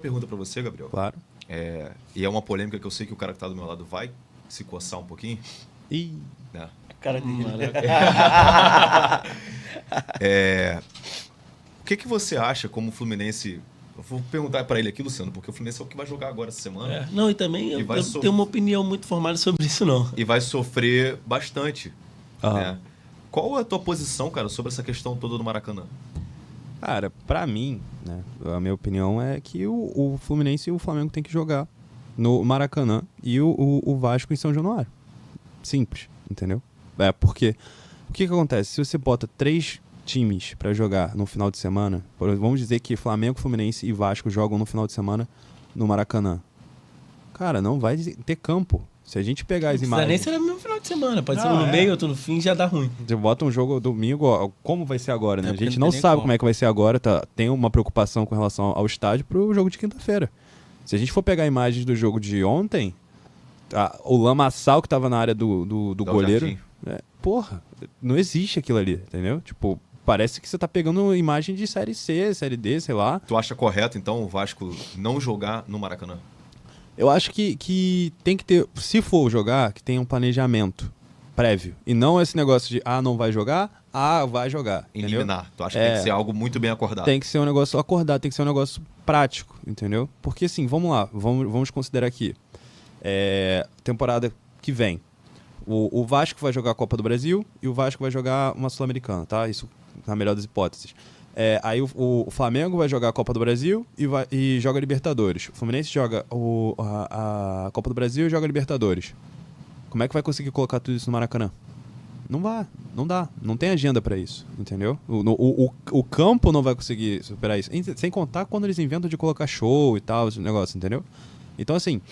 Pergunta pra você, Gabriel. Claro. E é uma polêmica que eu sei que o cara que tá do meu lado vai se coçar um pouquinho. Ih. Né? Cara dele. O que você acha como Fluminense... Eu vou perguntar pra ele aqui, Luciano, porque o Fluminense é o que vai jogar agora essa semana. Não, e também eu tenho uma opinião muito formada sobre isso, não. E vai sofrer bastante. Né? Qual é a tua posição, cara, sobre essa questão toda do Maracanã? Cara, pra mim, né, a minha opinião é que o Fluminense e o Flamengo tem que jogar no Maracanã e o Vasco em São Januário. Simples, entendeu? Porque o que acontece? Se você bota 3 times pra jogar no final de semana, vamos dizer que Flamengo, Fluminense e Vasco jogam no final de semana no Maracanã. Cara, não vai ter campo. Se a gente pegar as imagens... nem ser no mesmo final de semana. Pode ser um no meio, outro no fim, já dá ruim. Você bota um jogo domingo, como vai ser agora, né? A gente não não tem sabe como. como é que vai ser agora, tem uma preocupação com relação ao estádio pro jogo de quinta-feira. Se a gente for pegar imagens do jogo de ontem, o lamaçal que tava na área do goleiro... porra, não existe aquilo ali, entendeu? Tipo, parece que você tá pegando imagem de Série C, Série D, sei lá. Tu acha correto, então, o Vasco não jogar no Maracanã? Eu acho que tem que ter, se for jogar, que tenha um planejamento prévio. E não esse negócio de, não vai jogar, vai jogar. Eliminar. Entendeu? Tu acha que tem que ser algo muito bem acordado? Tem que ser um negócio acordado, tem que ser um negócio prático, entendeu? Porque assim, vamos lá, vamos considerar aqui. Temporada que vem. O Vasco vai jogar a Copa do Brasil e o Vasco vai jogar uma Sul-Americana, tá? Isso na melhor das hipóteses. Aí o Flamengo vai jogar a Copa do Brasil e joga a Libertadores. O Fluminense joga a Copa do Brasil e joga a Libertadores. Como é que vai conseguir colocar tudo isso no Maracanã? Não dá. Não tem agenda pra isso, entendeu? O campo não vai conseguir superar isso. Sem contar quando eles inventam de colocar show e tal, esse negócio, entendeu? Então, assim,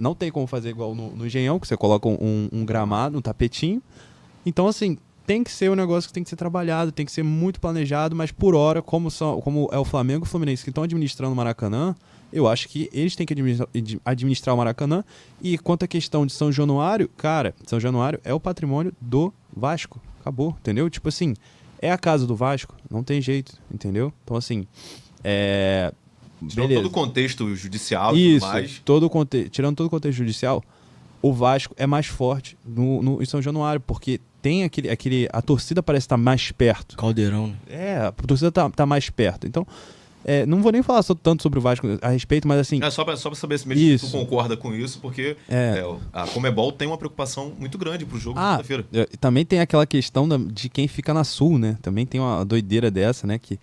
não tem como fazer igual no Engenhão, que você coloca um gramado, um tapetinho. Então, assim, tem que ser um negócio que tem que ser trabalhado, tem que ser muito planejado, mas por hora, como é o Flamengo e o Fluminense que estão administrando o Maracanã, eu acho que eles têm que administrar o Maracanã. E quanto à questão de São Januário, cara, São Januário é o patrimônio do Vasco. Acabou, entendeu? Tipo assim, é a casa do Vasco, não tem jeito, entendeu? Então, assim, tirando todo o contexto judicial e tudo mais. Tirando todo o contexto judicial, o Vasco é mais forte em São Januário, porque tem a torcida parece estar mais perto. Caldeirão, né? A torcida tá mais perto. Então, não vou nem falar tanto sobre o Vasco a respeito, mas assim... Só pra saber se tu concorda com isso, porque a Conmebol tem uma preocupação muito grande pro jogo de quinta-feira. Também tem aquela questão de quem fica na Sul, né? Também tem uma doideira dessa, né? Que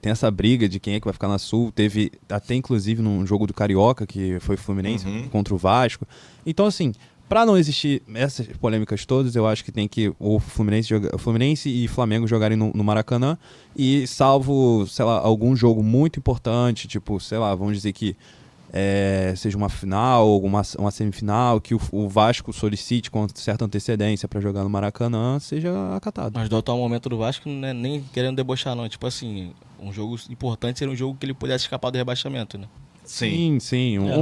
tem essa briga de quem é que vai ficar na Sul. Teve até, inclusive, num jogo do Carioca, que foi Fluminense contra o Vasco. Então, assim... Pra não existir essas polêmicas todas, eu acho que tem que o Fluminense e Flamengo jogarem no Maracanã e salvo, sei lá, algum jogo muito importante, tipo, sei lá, vamos dizer que seja uma final, uma semifinal, que o Vasco solicite com certa antecedência pra jogar no Maracanã, seja acatado. Mas do atual momento do Vasco não é nem querendo debochar, não. Tipo assim, um jogo importante seria um jogo que ele pudesse escapar do rebaixamento, né? Sim.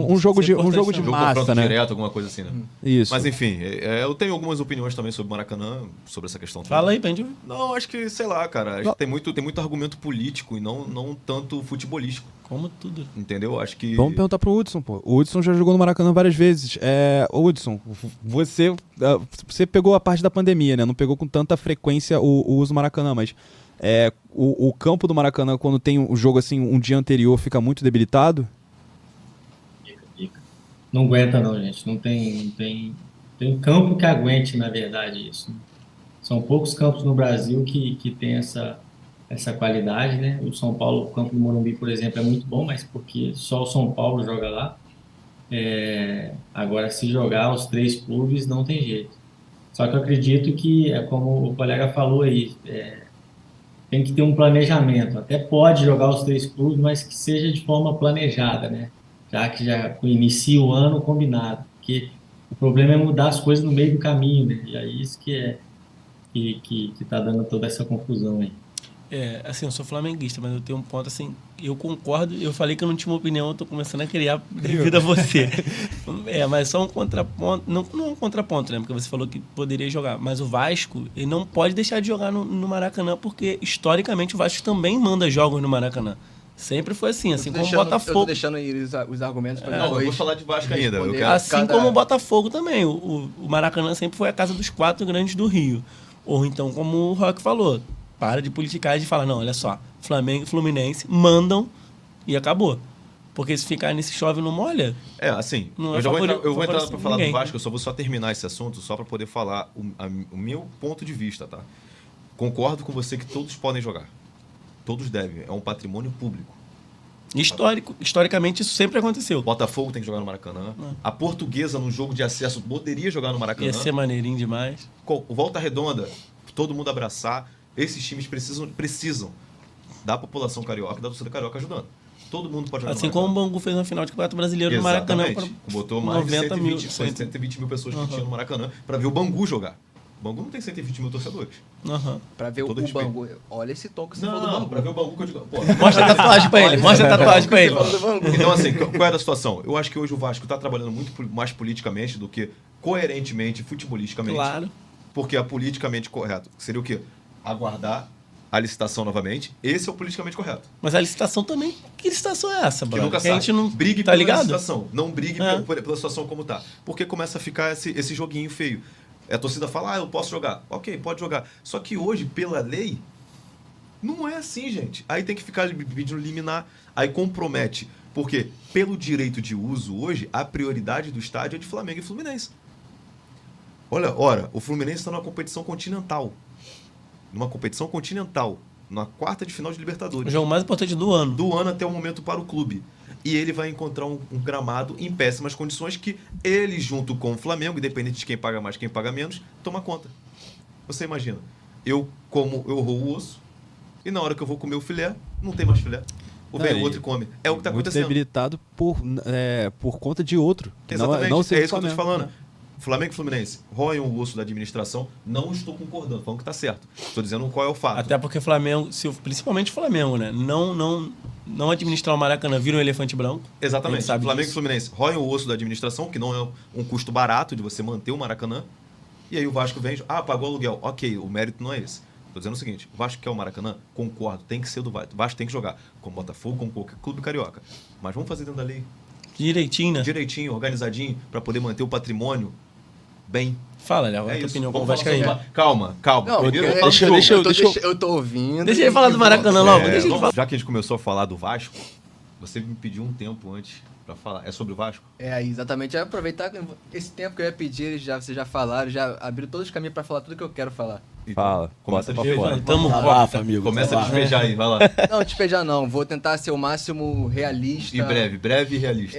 Um jogo de massa, né? Direto, alguma coisa assim, né? Isso. Mas enfim, eu tenho algumas opiniões também sobre o Maracanã, sobre essa questão. Fala aí, Benji. Não, acho que, sei lá, cara, acho que tem muito argumento político e não tanto futebolístico. Como tudo. Entendeu? Acho que... Vamos perguntar pro Hudson, pô. O Hudson já jogou no Maracanã várias vezes. Hudson, você pegou a parte da pandemia, né? Não pegou com tanta frequência o uso do Maracanã, mas o campo do Maracanã, quando tem um jogo assim, um dia anterior, fica muito debilitado? Fica. Não aguenta não, gente. Não tem campo que aguente, na verdade, isso. São poucos campos no Brasil que tem essa qualidade, né? O São Paulo, o campo do Morumbi, por exemplo, é muito bom, mas porque só o São Paulo joga lá. Agora, se jogar os 3 clubes, não tem jeito. Só que eu acredito que, como o colega falou aí, tem que ter um planejamento. Até pode jogar os 3 clubes, mas que seja de forma planejada, né? Já que já inicia o ano combinado. Porque o problema é mudar as coisas no meio do caminho, né? E aí isso que tá dando toda essa confusão aí. Assim, eu sou flamenguista, mas eu tenho um ponto assim, eu concordo, eu falei que eu não tinha uma opinião, eu tô começando a criar devido a você. Mas só um contraponto, não um contraponto, né? Porque você falou que poderia jogar, mas o Vasco, ele não pode deixar de jogar no Maracanã, porque historicamente o Vasco também manda jogos no Maracanã. Sempre foi assim como o Botafogo. Eu tô deixando aí os argumentos para depois. Não, eu vou falar de Vasco ainda. Assim como o Botafogo também. O Maracanã sempre foi a casa dos 4 grandes do Rio. Ou então, como o Rock falou, para de politicar e de falar, não, olha só, Flamengo e Fluminense mandam e acabou. Porque se ficar nesse chove não molha... assim, eu vou entrar para falar do Vasco, eu só vou terminar esse assunto só para poder falar o meu ponto de vista, tá? Concordo com você que todos podem jogar. Todos devem. É um patrimônio público. Historicamente, isso sempre aconteceu. Botafogo tem que jogar no Maracanã. A Portuguesa, num jogo de acesso, poderia jogar no Maracanã. Ia ser maneirinho demais. O Volta Redonda, todo mundo abraçar. Esses times precisam da população carioca, da torcida carioca ajudando. Todo mundo pode jogar no Maracanã. Assim como o Bangu fez na final de Campeonato Brasileiro no Maracanã. Botou mais de 120 mil pessoas que tinham no Maracanã para ver o Bangu jogar. O Bangu não tem 120 mil torcedores. Pra ver o Bangu. Olha esse tom que você falou do Bangu. Pra ver o Bangu que eu digo. Mostra a tatuagem pra ele. Mostra a tatuagem pra ele. Então, assim, qual é a situação? Eu acho que hoje o Vasco tá trabalhando muito mais politicamente do que coerentemente, futebolisticamente. Claro. Porque a politicamente correto seria o quê? Aguardar a licitação novamente. Esse é o politicamente correto. Mas a licitação também... Que licitação é essa, que nunca sabe. A gente não brigue tá pela ligado? licitação. Não brigue pela situação como tá. Porque começa a ficar esse joguinho feio. A torcida fala, eu posso jogar. Ok, pode jogar. Só que hoje, pela lei, não é assim, gente. Aí tem que ficar pedindo liminar, aí compromete. Porque, pelo direito de uso, hoje, a prioridade do estádio é de Flamengo e Fluminense. Ora, o Fluminense está numa competição continental. Na quarta de final de Libertadores. O jogo mais importante do ano. Do ano até o momento para o clube. E ele vai encontrar um gramado em péssimas condições que ele, junto com o Flamengo, independente de quem paga mais, quem paga menos, toma conta. Você imagina, eu roo o osso e na hora que eu vou comer o filé, não tem mais filé. Ou vem o outro e come. É o que está acontecendo. Muito debilitado por conta de outro. Exatamente, não é isso que eu estou te falando. Né? Flamengo e Fluminense roem o osso da administração, não estou concordando, falando que está certo. Estou dizendo qual é o fato. Até porque o Flamengo, principalmente o Flamengo, né? Não administrar o Maracanã vira um elefante branco. Exatamente. Flamengo disso. e Fluminense roem o osso da administração, que não é um custo barato de você manter o Maracanã. E aí o Vasco vem, pagou aluguel. Ok, o mérito não é esse. Estou dizendo o seguinte, o Vasco quer o Maracanã? Concordo, tem que ser do Vasco. O Vasco tem que jogar, como Botafogo, como qualquer clube carioca. Mas vamos fazer dentro da lei. Direitinho, né? Direitinho, organizadinho, para poder manter o patrimônio bem. Fala, Léo, a tua opinião como vascaíno. Calma. Não, primeiro, eu tô ouvindo. Deixa ele falar do Maracanã logo. Já que a gente começou a falar do Vasco, você me pediu um tempo antes para falar. É sobre o Vasco? Exatamente. Aproveitar esse tempo que eu ia pedir, vocês já falaram, já abriram todos os caminhos para falar tudo que eu quero falar. Então, fala. Começa a despejar. Começa a despejar aí, vai lá. Não, despejar não. Vou tentar ser o máximo realista. E breve e realista.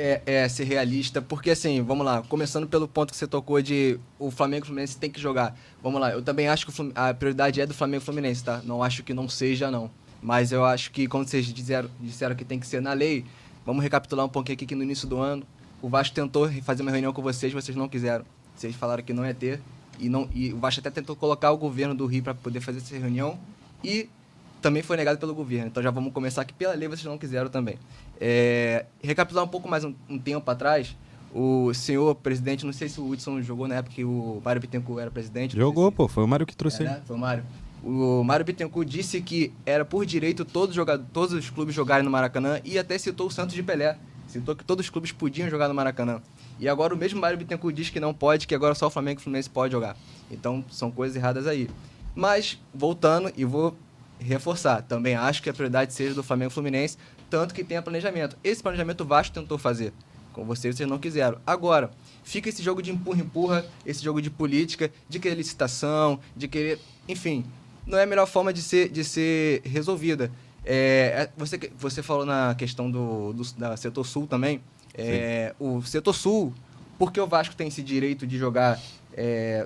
Ser realista. Porque assim, vamos lá. Começando pelo ponto que você tocou de o Flamengo e o Fluminense tem que jogar. Vamos lá. Eu também acho que a prioridade é do Flamengo e Fluminense, tá? Não acho que não seja, não. Mas eu acho que, como vocês disseram que tem que ser na lei, vamos recapitular um pouquinho aqui que no início do ano, o Vasco tentou fazer uma reunião com vocês não quiseram. Vocês falaram que não ia ter. E o Vasco até tentou colocar o governo do Rio para poder fazer essa reunião e também foi negado pelo governo. Então já vamos começar aqui pela lei, vocês não quiseram também. Recapitular um pouco mais um tempo atrás, o senhor presidente, não sei se o Hudson jogou na época que o Mário Bittencourt era presidente. Jogou, foi o Mário que trouxe ele. Né? Foi o Mário. O Mário Bittencourt disse que era por direito todos os clubes jogarem no Maracanã e até citou o Santos de Pelé. Citou que todos os clubes podiam jogar no Maracanã. E agora o mesmo Mário Bittencourt diz que não pode, que agora só o Flamengo e o Fluminense pode jogar. Então, são coisas erradas aí. Mas, voltando, e vou reforçar, também acho que a prioridade seja do Flamengo e Fluminense, tanto que tenha planejamento. Esse planejamento o Vasco tentou fazer. Com vocês não quiseram. Agora, fica esse jogo de empurra-empurra, esse jogo de política, de querer licitação, de querer... Enfim, não é a melhor forma de ser resolvida. Você falou na questão da Setor Sul também. O Setor Sul, porque o Vasco tem esse direito de jogar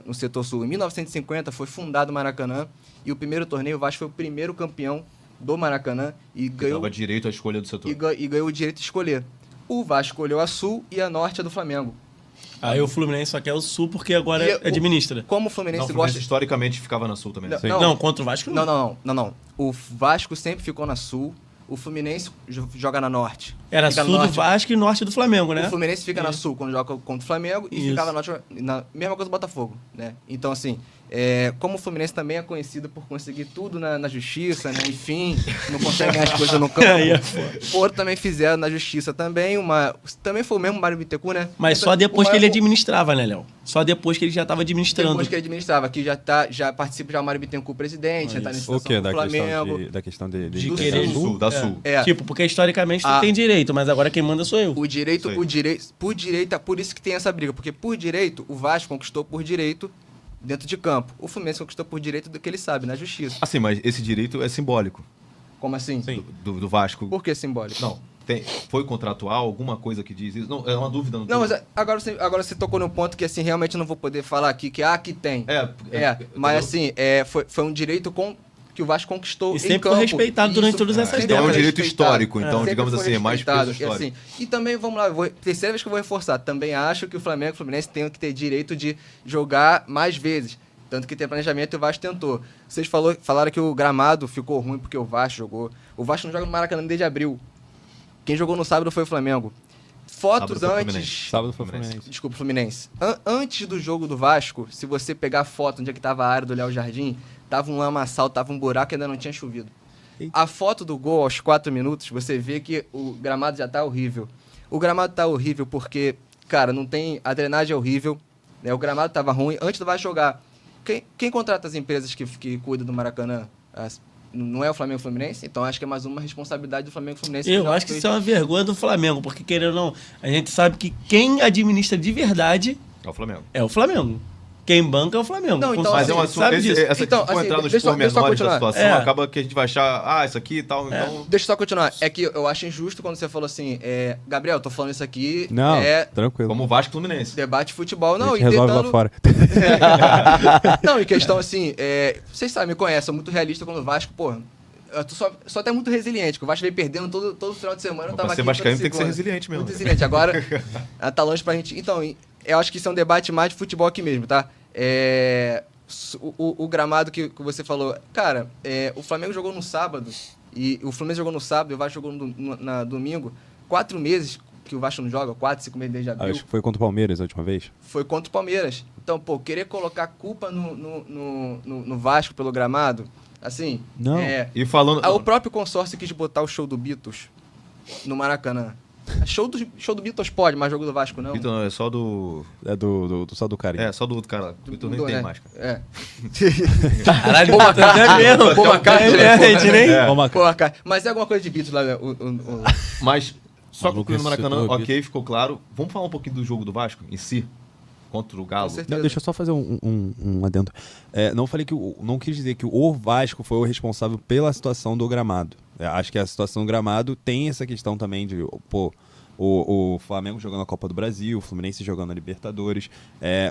no Setor Sul? Em 1950 foi fundado o Maracanã e o primeiro torneio, o Vasco foi o primeiro campeão do Maracanã e ganhou... Dava direito à escolha do setor. E ganhou o direito de escolher. O Vasco escolheu a Sul e a Norte é do Flamengo. Aí o Fluminense só quer o Sul porque agora administra. Como o Fluminense gosta... historicamente ficava na Sul também. Não, contra o Vasco não. Não. O Vasco sempre ficou na Sul. O Fluminense joga na Norte. Era Sul do Vasco e Norte do Flamengo, né? O Fluminense fica na Sul quando joga contra o Flamengo e ficava na Norte, na mesma coisa do Botafogo, né? Então, assim, Como o Fluminense também é conhecido por conseguir tudo na justiça, né? Enfim, não consegue ganhar as coisas no campo. O Porto também fizeram na justiça também. Também foi o mesmo Mário Bittencourt, né? Mas só depois que ele administrava, né, Léo? Só depois que ele já estava administrando. Depois que ele administrava, que já participa já o Mário Bittencourt presidente, já está na O situação que? do Flamengo. Da questão de De querer Da Sul. Tipo, porque historicamente tu tem direito, mas agora quem manda sou eu. Por direito, é por isso que tem essa briga. Porque por direito, o Vasco conquistou por direito dentro de campo. O Fluminense conquistou por direito do que ele sabe, na justiça. Assim, mas esse direito é simbólico Como assim? do Vasco. Por que simbólico? Não, foi contratual, alguma coisa que diz isso? Não, é uma dúvida. Não, mas agora você tocou num ponto que assim, realmente eu não vou poder falar aqui, que tem. Mas assim, foi um direito que o Vasco conquistou E em sempre campo. foi respeitado durante todas essas sempre É um décadas. foi direito respeitado. histórico, então, Sempre digamos foi assim, é mais respeitado. peso histórico. E, assim, e também, vamos lá, terceira vez que eu vou reforçar, também acho que o Flamengo e o Fluminense têm que ter direito de jogar mais vezes. Tanto que tem planejamento e o Vasco tentou. Vocês falaram que o gramado ficou ruim porque o Vasco jogou. O Vasco não joga no Maracanã desde abril. Quem jogou no sábado foi o Flamengo. Fotos Sábado foi antes... Sábado foi Fluminense. Desculpa, Fluminense. Antes do jogo do Vasco, se você pegar a foto onde é que tava a área do Léo Jardim, tava um lamaçal, tava um buraco e ainda não tinha chovido. A foto do gol aos 4 minutos, você vê que o gramado já tá horrível. O gramado tá horrível porque, cara, não tem... A drenagem é horrível, né? O gramado tava ruim. Antes do Vasco jogar, quem contrata as empresas que cuidam do Maracanã? Não é o Flamengo e o Fluminense? Então acho que é mais uma responsabilidade do Flamengo e Fluminense. Eu acho que isso é uma vergonha do Flamengo, porque querendo ou não, a gente sabe que quem administra de verdade É o Flamengo. é o Flamengo. Quem banca é o Flamengo. Não, então, Mas é um assim, assunto. sabe disso. Então, Então, entrar nos deixa eu pormenores da continuar. situação, acaba que a gente vai achar, isso aqui e tal, então. Deixa eu só continuar. É que eu acho injusto quando você falou assim, Gabriel, tô falando isso aqui, Não, tranquilo. Como o Vasco e Fluminense. debate futebol. A Não, gente e resolve tentando... lá fora. Não, em questão assim, vocês sabem, me conhecem, sou muito realista quando o Vasco, pô, eu tô só até muito resiliente, que o Vasco veio perdendo todo final de semana, eu tava Pra ser aqui vascaíno toda tem que ser segunda. resiliente mesmo. Muito resiliente. Agora, tá longe pra gente... Então, eu acho que isso é um debate mais de futebol aqui mesmo, tá? O gramado que você falou, cara, o Flamengo jogou no sábado, e o Fluminense jogou no sábado, e o Vasco jogou na domingo, 4 meses que o Vasco não joga, 4, 5 meses desde abril, Acho que foi contra o Palmeiras a última vez. foi contra o Palmeiras. Então, pô, querer colocar culpa no Vasco pelo gramado, assim... Não. E falando. O próprio consórcio quis botar o show do Beatles no Maracanã. Show do Beatles pode, mas jogo do Vasco não. Então, é só do. É só do carinho. É, só do outro cara lá. O Vitor nem tem mais, cara. Caralho, é mesmo. Pô, McCartney, a gente nem... Vamos Pô, cara, mas é alguma coisa de Beatles lá, né? Mas, só Maluco, concluindo o esse Maracanã, setor, ok, ficou claro. Vamos falar um pouquinho do jogo do Vasco em si? Contra o Galo. Com certeza. Não, deixa eu só fazer um adendo. Não falei que não quis dizer que o Vasco foi o responsável pela situação do gramado. Acho que a situação do gramado tem essa questão também de, pô, o Flamengo jogando a Copa do Brasil, o Fluminense jogando a Libertadores,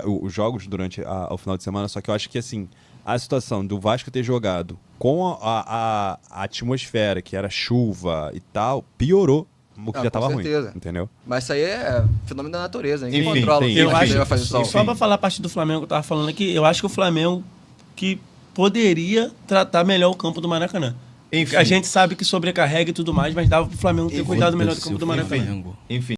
os jogos durante o final de semana. Só que eu acho que assim, a situação do Vasco ter jogado com a atmosfera, que era chuva e tal, piorou o que já estava ruim, certeza. entendeu? Mas isso aí é fenômeno da natureza, hein? Quem Enfim, controla o tem, que eu acho- vai fazer sol. Só pra falar a parte do Flamengo que eu tava falando aqui, eu acho que o Flamengo que poderia tratar melhor o campo do Maracanã. Enfim. A gente sabe que sobrecarrega e tudo mais, mas dava pro Flamengo ter cuidado melhor do campo do Maracanã. Enfim.